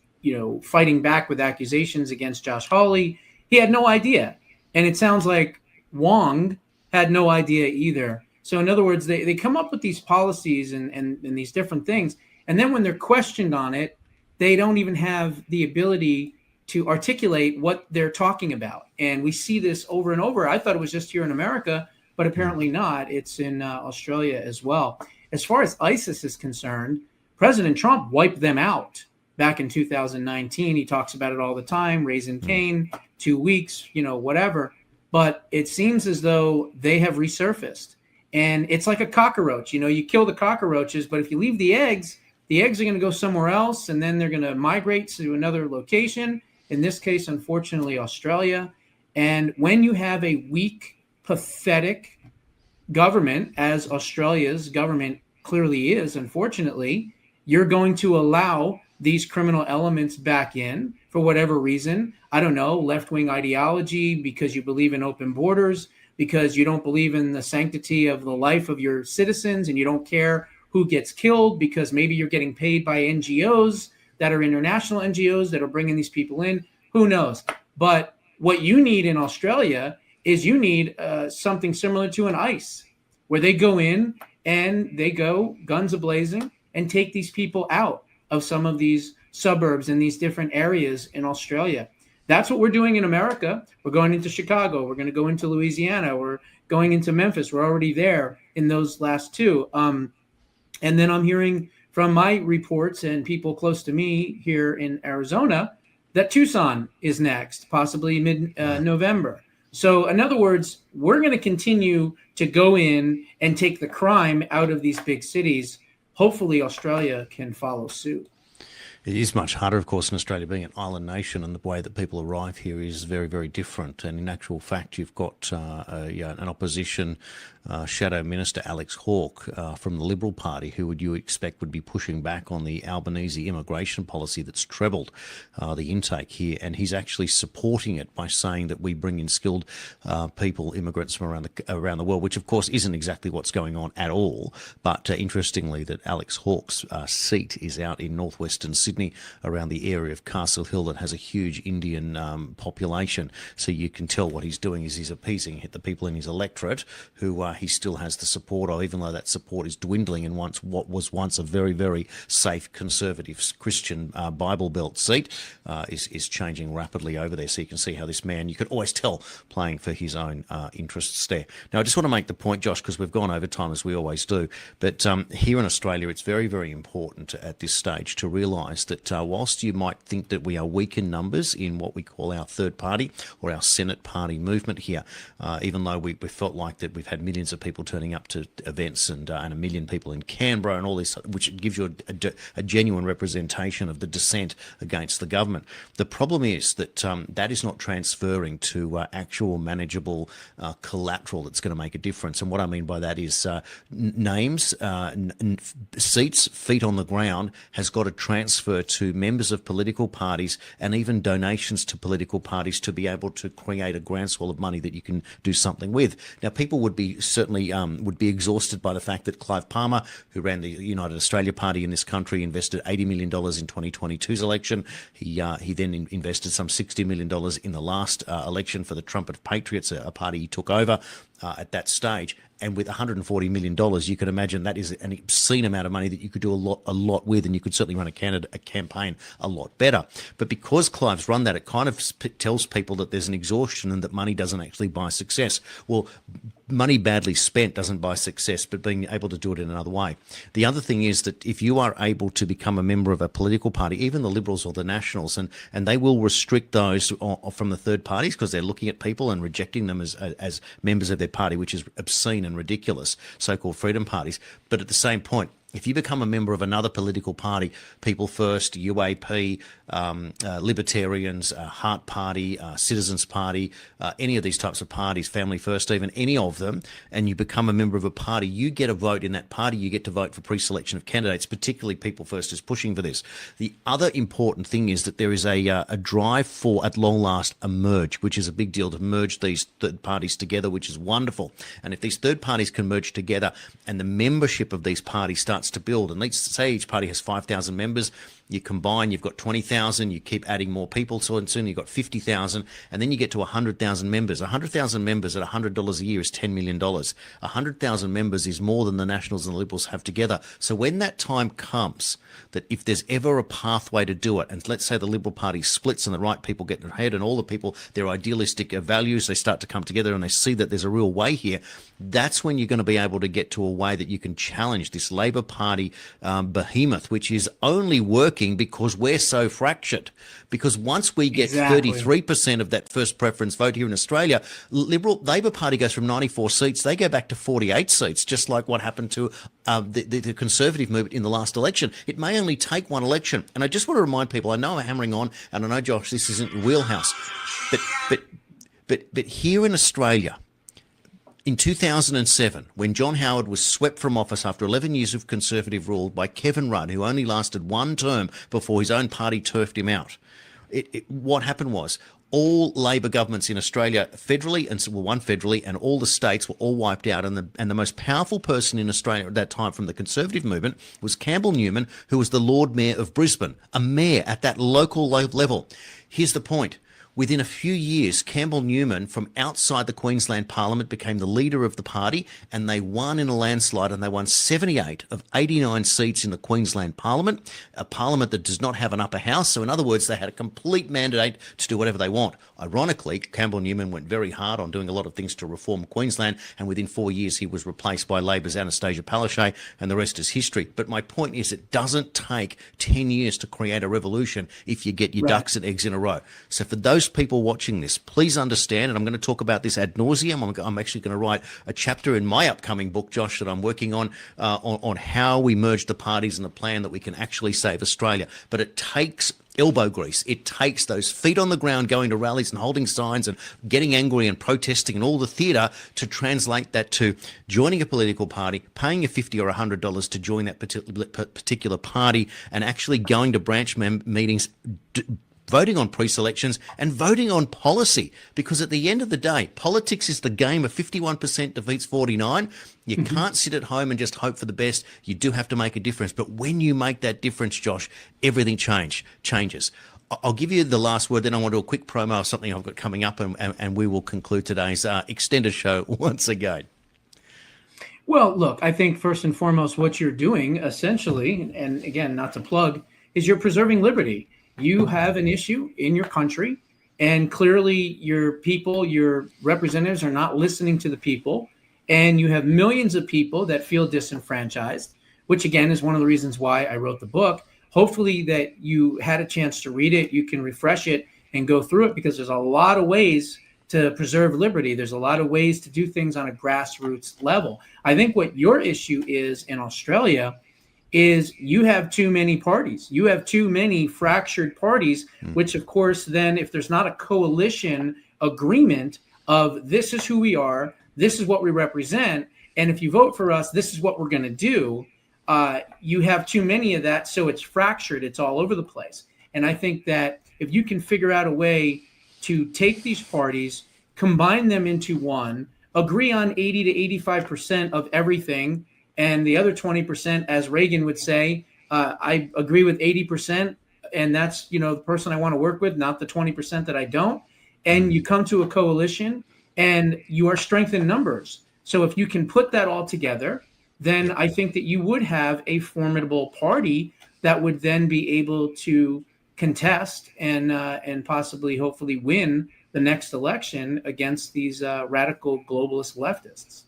fighting back with accusations against Josh Hawley. He had no idea, and it sounds like Wong had no idea either. So in other words, they come up with these policies and these different things, and then when they're questioned on it, they don't even have the ability to articulate what they're talking about. And we see this over and over. I thought it was just here in America, but apparently not. It's in Australia as well. As far as ISIS is concerned, President Trump wiped them out back in 2019. He talks about it all the time, Raising Cain, 2 weeks, whatever. But it seems as though they have resurfaced. And it's like a cockroach. You kill the cockroaches, but if you leave the eggs are going to go somewhere else, and then they're going to migrate to another location, in this case, unfortunately, Australia. And when you have a weak, pathetic government, as Australia's government clearly is, unfortunately, you're going to allow these criminal elements back in for whatever reason. I don't know, left-wing ideology, because you believe in open borders, because you don't believe in the sanctity of the life of your citizens, and you don't care who gets killed, because maybe you're getting paid by NGOs that are international NGOs that are bringing these people in. Who knows? But what you need in Australia is you need something similar to an ICE, where they go in and they go guns a-blazing and take these people out of some of these suburbs and these different areas in Australia. That's what we're doing in America. We're going into Chicago. We're going to go into Louisiana. We're going into Memphis. We're already there in those last two. And then I'm hearing from my reports and people close to me here in Arizona that Tucson is next, possibly mid-November. So in other words, we're going to continue to go in and take the crime out of these big cities. Hopefully Australia can follow suit. It is much harder, of course, in Australia, being an island nation, and the way that people arrive here is very, very different. And in actual fact, you've got an opposition shadow minister, Alex Hawke, from the Liberal Party, who would you expect would be pushing back on the Albanese immigration policy that's trebled the intake here. And he's actually supporting it by saying that we bring in skilled people, immigrants from around the world, which of course isn't exactly what's going on at all. But interestingly, that Alex Hawke's seat is out in northwestern Sydney, around the area of Castle Hill, that has a huge Indian population. So you can tell what he's doing is he's appeasing the people in his electorate who he still has the support of, even though that support is dwindling in what was once a very, very safe conservative Christian Bible Belt seat is changing rapidly over there. So you can see how this man, you could always tell, playing for his own interests there. Now, I just want to make the point, Josh, because we've gone over time as we always do, but here in Australia, it's very, very important at this stage to realise that whilst you might think that we are weak in numbers in what we call our third party or our Senate party movement here, even though we felt like that we've had millions of people turning up to events and 1 million people in Canberra and all this, which gives you a genuine representation of the dissent against the government. The problem is that that is not transferring to actual manageable collateral that's going to make a difference. And what I mean by that is names, seats, feet on the ground has got to transfer to members of political parties and even donations to political parties to be able to create a groundswell of money that you can do something with. Now, people would be certainly exhausted by the fact that Clive Palmer, who ran the United Australia Party in this country, invested $80 million in 2022's election. He then invested some $60 million in the last election for the Trumpet Patriots, a party he took over at that stage. And with $140 million, you can imagine that is an obscene amount of money that you could do a lot with, and you could certainly run a campaign a lot better. But because Clive's run that, it kind of tells people that there's an exhaustion and that money doesn't actually buy success. Well, money badly spent doesn't buy success, but being able to do it in another way. The other thing is that if you are able to become a member of a political party, even the Liberals or the Nationals, and they will restrict those from the third parties because they're looking at people and rejecting them as members of their party, which is obscene and ridiculous, so-called freedom parties. But at the same point, If you become a member of another political party, People First, UAP, Libertarians, Heart Party, Citizens Party, any of these types of parties, Family First even, any of them, and you become a member of a party, you get a vote in that party. You get to vote for pre-selection of candidates, particularly People First is pushing for this. The other important thing is that there is a drive for, at long last, a merge, which is a big deal, to merge these third parties together, which is wonderful. And if these third parties can merge together and the membership of these parties starts to build, and let's say each party has 5,000 members, you combine, you've got 20,000, you keep adding more people, so soon you've got 50,000, and then you get to 100,000 members. 100,000 members at $100 a year is $10 million. 100,000 members is more than the Nationals and the Liberals have together. So when that time comes, that if there's ever a pathway to do it, and let's say the Liberal Party splits and the right people get ahead and all the people, their idealistic values, they start to come together and they see that there's a real way here, that's when you're going to be able to get to a way that you can challenge this Labor Party behemoth, which is only working because we're so fractured. Because once we get 33% of that first preference vote here in Australia, Labor Party goes from 94 seats, they go back to 48 seats, just like what happened to the Conservative movement in the last election. It may only take one election. And I just want to remind people, I know I'm hammering on, and I know, Josh, this isn't your wheelhouse, but here in Australia, in 2007, when John Howard was swept from office after 11 years of Conservative rule by Kevin Rudd, who only lasted one term before his own party turfed him out, what happened was all Labor governments in Australia, federally, one federally, and all the states were all wiped out. And the most powerful person in Australia at that time from the Conservative movement was Campbell Newman, who was the Lord Mayor of Brisbane, a mayor at that local level. Here's the point. Within a few years, Campbell Newman from outside the Queensland Parliament became the leader of the party, and they won in a landslide, and they won 78 of 89 seats in the Queensland Parliament, a parliament that does not have an upper house. So in other words, they had a complete mandate to do whatever they want. Ironically, Campbell Newman went very hard on doing a lot of things to reform Queensland, and within 4 years he was replaced by Labor's Anastasia Palaszczuk, and the rest is history. But my point is, it doesn't take 10 years to create a revolution if you get your ducks and eggs in a row. So for those people watching this, please understand, and I'm going to talk about this ad nauseum. I'm actually going to write a chapter in my upcoming book, Josh, that I'm working on how we merge the parties and the plan that we can actually save Australia. But it takes elbow grease. It takes those feet on the ground going to rallies and holding signs and getting angry and protesting and all the theatre to translate that to joining a political party, paying a $50 or $100 to join that particular party, and actually going to branch meetings, voting on pre-selections and voting on policy. Because at the end of the day, politics is the game of 51% defeats 49. You can't sit at home and just hope for the best. You do have to make a difference. But when you make that difference, Josh, everything changes. I'll give you the last word, then I want to do a quick promo of something I've got coming up, and we will conclude today's extended show once again. Well, look, I think first and foremost, what you're doing essentially, and again, not to plug, is you're preserving liberty. You have an issue in your country, and clearly your people, your representatives are not listening to the people, and you have millions of people that feel disenfranchised, which again is one of the reasons why I wrote the book. Hopefully that you had a chance to read it, you can refresh it and go through it, because there's a lot of ways to preserve liberty. There's a lot of ways to do things on a grassroots level. I think what your issue is in Australia is you have too many parties. You have too many fractured parties, which of course then if there's not a coalition agreement of this is who we are, this is what we represent, and if you vote for us, this is what we're going to do, you have too many of that, so it's fractured. It's all over the place. And I think that if you can figure out a way to take these parties, combine them into one, agree on 80 to 85% of everything, and the other 20%, as Reagan would say, I agree with 80%, and that's, the person I want to work with, not the 20% that I don't. And you come to a coalition, and you are strengthened numbers. So if you can put that all together, then I think that you would have a formidable party that would then be able to contest and possibly, hopefully, win the next election against these radical globalist leftists.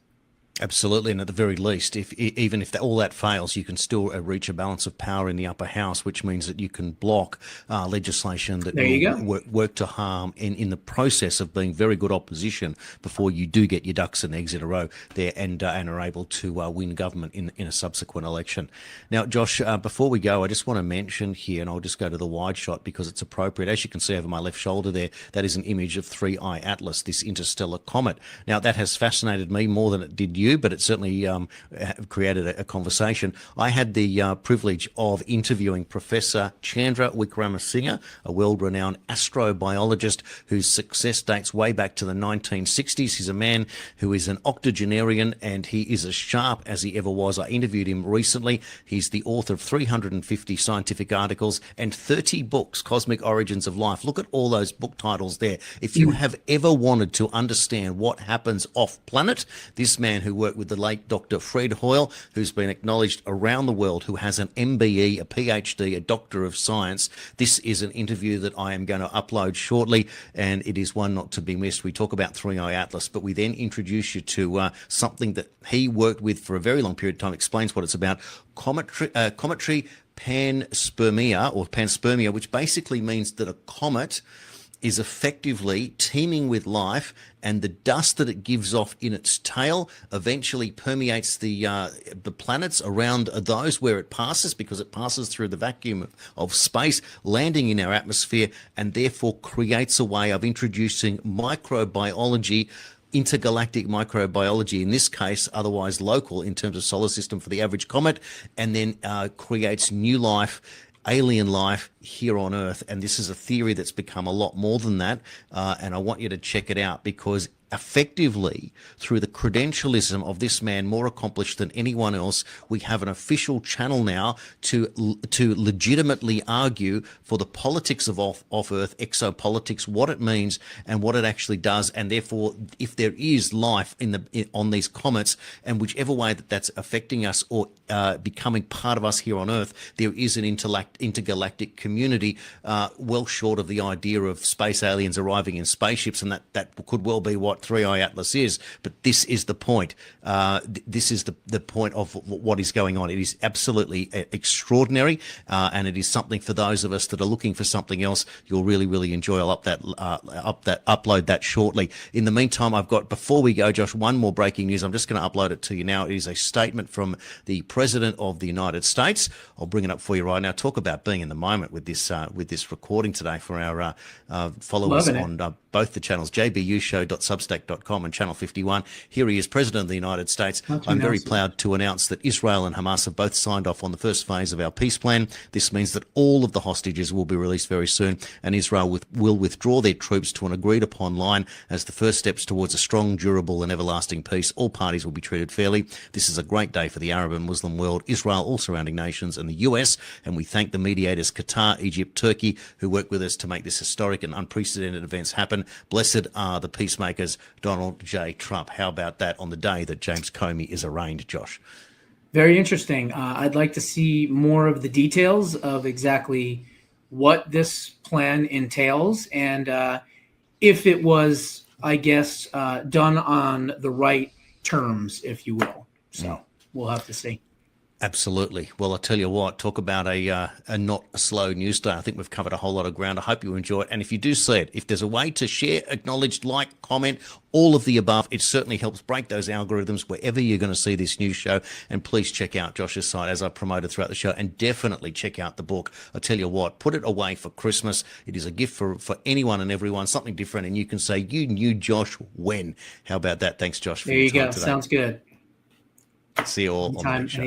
Absolutely, and at the very least, even if all that fails, you can still reach a balance of power in the upper house, which means that you can block legislation that will work to harm in the process of being very good opposition before you do get your ducks and eggs in a row there and are able to win government in a subsequent election. Now, Josh, before we go, I just want to mention here, and I'll just go to the wide shot because it's appropriate. As you can see over my left shoulder there, that is an image of 3I Atlas, this interstellar comet. Now, that has fascinated me more than it did you, but it certainly created a conversation. I had the privilege of interviewing Professor Chandra Wickramasinghe, a world-renowned astrobiologist whose success dates way back to the 1960s. He's a man who is an octogenarian, and he is as sharp as he ever was. I interviewed him recently. He's the author of 350 scientific articles and 30 books, Cosmic Origins of Life. Look at all those book titles there. If you have ever wanted to understand what happens off-planet, this man who worked with the late Dr. Fred Hoyle, who's been acknowledged around the world, who has an MBE, a PhD, a Doctor of Science. This is an interview that I am going to upload shortly, and it is one not to be missed. We talk about 3I Atlas, but we then introduce you to something that he worked with for a very long period of time, explains what it's about, cometary panspermia, which basically means that a comet is effectively teeming with life, and the dust that it gives off in its tail eventually permeates the planets around those where it passes, because it passes through the vacuum of space, landing in our atmosphere, and therefore creates a way of introducing microbiology, intergalactic microbiology in this case, otherwise local in terms of solar system for the average comet, and then creates new life, alien life here on Earth. And this is a theory that's become a lot more than that, and I want you to check it out, because effectively, through the credentialism of this man, more accomplished than anyone else, we have an official channel now to legitimately argue for the politics of off-Earth exopolitics, what it means and what it actually does, and therefore, if there is life on these comets, and whichever way that's affecting us or becoming part of us here on Earth, there is an intergalactic community, well short of the idea of space aliens arriving in spaceships, and that could well be what 3I Atlas is, but this is the point. This is the point of what is going on. It is absolutely extraordinary, and it is something for those of us that are looking for something else. You'll really, really enjoy. I'll upload that shortly. In the meantime, I've got, before we go, Josh, one more breaking news. I'm just going to upload it to you now. It is a statement from the President of the United States. I'll bring it up for you right now. Talk about being in the moment with this recording today for our followers on both the channels, jbushow.substack.com and Channel 51. Here he is, President of the United States. I'm very proud to announce that Israel and Hamas have both signed off on the first phase of our peace plan. This means that all of the hostages will be released very soon, and Israel will withdraw their troops to an agreed upon line as the first steps towards a strong, durable and everlasting peace. All parties will be treated fairly. This is a great day for the Arab and Muslim world, Israel, all surrounding nations, and the US, and we thank the mediators Qatar, Egypt, Turkey, who worked with us to make this historic and unprecedented events happen. Blessed are the peacemakers, Donald J. Trump. How about that on the day that James Comey is arraigned, Josh? Very interesting. I'd like to see more of the details of exactly what this plan entails, and if it was, I guess, done on the right terms, if you will. So we'll have to see. Absolutely. Well, I'll tell you what, talk about a not a slow news day. I think we've covered a whole lot of ground. I hope you enjoy it. And if you do see it, if there's a way to share, acknowledge, like, comment, all of the above, it certainly helps break those algorithms wherever you're going to see this news show. And please check out Josh's site, as I promoted throughout the show, and definitely check out the book. I tell you what, put it away for Christmas. It is a gift for anyone and everyone, something different. And you can say, you knew Josh when. How about that? Thanks, Josh, for your time today. Sounds good. See you all on the next show.